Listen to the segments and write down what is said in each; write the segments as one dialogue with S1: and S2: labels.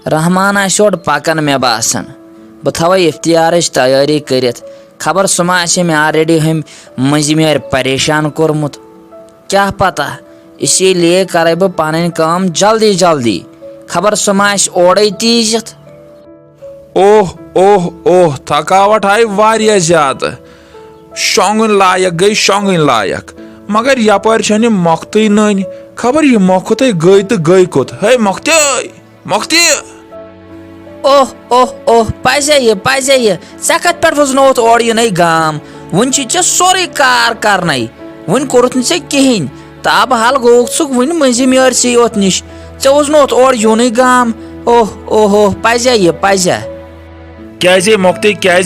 S1: रहमान आसोड़ पकन मे बासन बह थव इफ्तियारच तैयारी करित खबर सह मा मे ऑलरेडी हम मजिमेर परेशान कोरमुत क्या पता इसीलिए करे बह पन काम जल्दी जल्दी खबर सह मा ओड़े तीजित।
S2: ओह ओह ओह थकावट आई वारिया ज्यादा शोंगन लायक गई शोंगन लायक मगर यपर छे मोख्त नन खबर यह मोखुत गई तो गई कोत है मोख्त
S1: ओह ओह ओह पजे ये ऐ कत पे वजनोत और इन गाम वन सोरे कार करन वन कोरुत ने कहें तब हल गोक वन मजिम यारसी योत निश ऐ वजनोत और यून गाम ओह ओह ओह पजे ये पजे
S2: क्या मोख्त क्या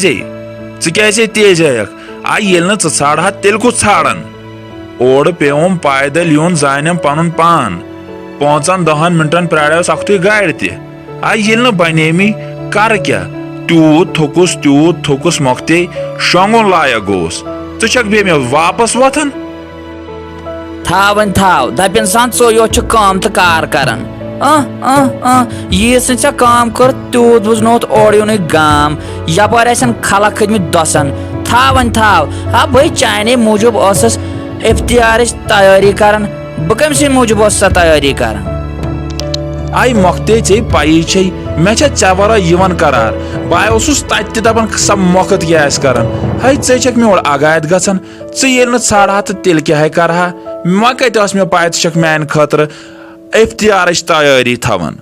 S2: तेज आई ये ाड़ा तेल कुछ ाड़न ओर पेवम पैदल यून जानम पन पान 5-10 मिनटन प्राड़स अख्त गाड़ आई ये बनेमी कर क्या तूत थोकुस मोख्त शोंगुन लायक गोस क बे मे वापस वोथन
S1: थावन थाव दपन सन सो यो काम तो कार करन यीस काम कर तूत बुजनोत और यून गाम यपर खलक खतमत दसन थावन थाव हा भाई चाने मूजूब इफ्तियार तैयारी करन बह कम स मूजूब तैयारी करन
S2: आई मोख्ते े पई छे मे चे वरा करार बह तत दपान सब मोखत क्या कर है मे और आगाद गन ये ाड़ा तो तेल क्या कर मे कत मे पाय क मान खतर इफ्तियार तैयारी थवन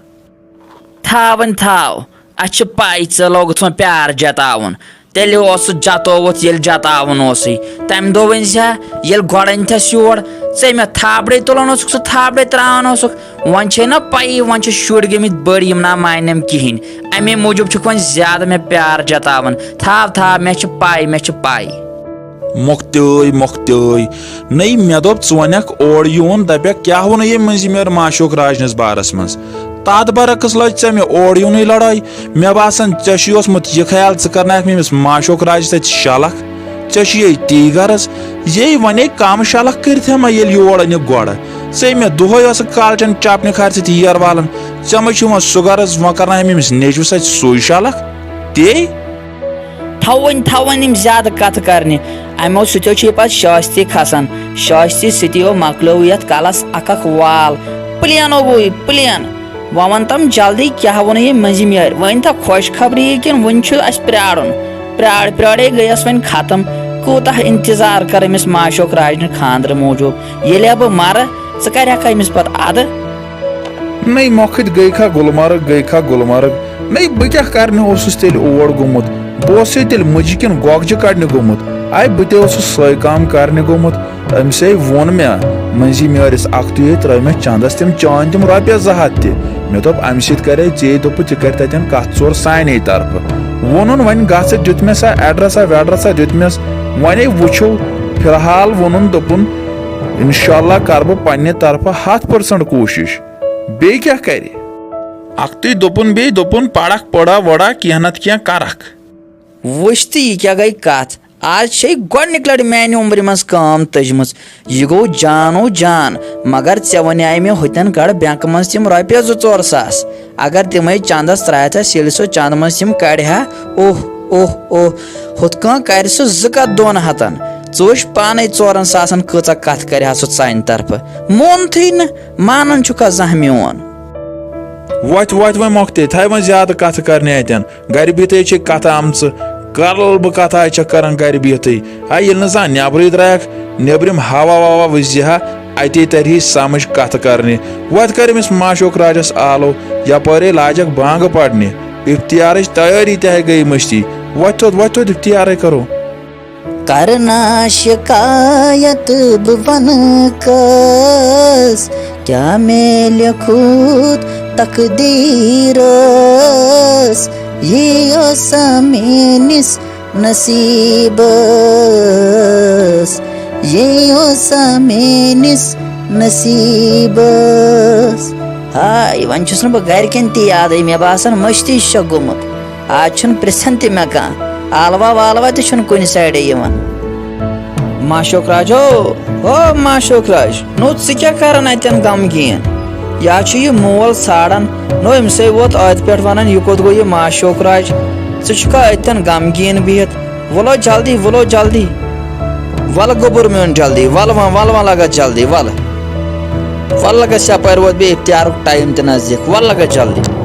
S1: थावन थाव अच्छ पाई लोगुत वो प्यार जतावन तेल जतोवुत ये जतावन तम दो वन ये गोड़न थस योर ऐ मे थाबड़े तुलान सह थाबड़े त्रावान वन ना पई वन शुर गमित बड़ यम ना मानम कहें अमे मूजूब वन ज्यादा मे प्यार जतावन थाव थाव मे पाई
S2: मोख्त नई मे दोप च और यून दपक क्या वो ये मजिमेर माशोक राजनस बारस मज तथ बरकस लज मे और यून लड़ाई मे बासान ओसमुत यह ख्याल च मेमिस माशोक राज तत शलख ये ती गरज ये वन कम शलख कर ये योर अन गोड़ ऐ मे दुह कालचन चपन खर यर वालन चे सह गरज वो कर मेमिस नेचु सू शलख ते
S1: थवन थवन ज्यादा कथ करने अमो सत्यो पे शास्ती खसान शास्ती सत्यो मकलो ये कलस अख वाल प्लेनो वो प्लेन वन तम जल्दी क्या वो ये मजिम यार वन था खुश खबरी कि वन प्राड़न प्राड़े गयस वन खत्म कूत इंतजार कर अमिस माशोक राजन खानदर मूजूब ये बह मर च कर अमिस पे अद
S2: नई मोखत गई खा गुलमर्ग नई बह क्या करने तेल ओर गोमुत बह तेल मजिकन गोगज कड़ने गोमुत आई बह सै काम करने गोमुत अमसे वोन मे मजिम यारिस अख्तुए त्रो मे चंदस तम चान तम रोपये 200 मे दोप अम करे चे दोप कर तन कथ चोर साने तरफ वोन वन गस दुत मे सा एड्रेसा वेड्रेसा दुत मे वन वो फिलहाल वोन दोपुन इंशाल्लाह कर बह पन्ने तरफ 100% कोशिश बे क्या करे अख्तुए दोपुन पड़क पड़ा वड़ा क्या नत क्या करक
S1: वुश्त यह क्या गई कथ आज गोडनिक लड़ मान उम्र मज काम तजम यह गो जानो जान मगर ऐ वन मे हुतन कड़ बैंक मज तम रोपये 2-4 अगर तम चंदस त्रायस ये सो चंद मज तम कड़ ओह ओह ओह हुत कर सह 200 चोश पान 4 सासन कच कथ कर सान तरफ मोनथी न मानन जह मोन
S2: वत वो मोख्ते थे वो ज्यादा कथ करने अतन गर बिहत कथ आम करल बह कथा कर गर बिहत ये नब्र द्रायक नब्रम हवा ववा वजह अते तरही समझ कथ करने वत कर अमिस माशोक राजस आलो यपर लाजक बांग पड़ने इफ्तियार तैयारी तह गई मस्ती वत इफ्तियार करो
S3: करना शिकायत बन कस क्या मैं लिखूत तकदीरस ये मेनिस नसीबस ये मेनिस नसीबस हाय वन बह गरकन ती याद मे बासान मस्ती गोमुत आज प्रिसन ते मे कह आलवा वालवा तुन कुन साइडे
S1: माशोक राज हो माशोक राज नो क्या कर अतन गमगीन या छ ये मोल साड़न नो अमसे वोत अत पे वन यह कोत गो ये माशोक राज ज़ा अतन गमगीन बिहत वलो जल्दी वल गोबर मेन जल्दी वल लगा जल्दी वल लगा यपर वोत बे इफ्तियार टाइम त नजदीक वल लगा जल्दी।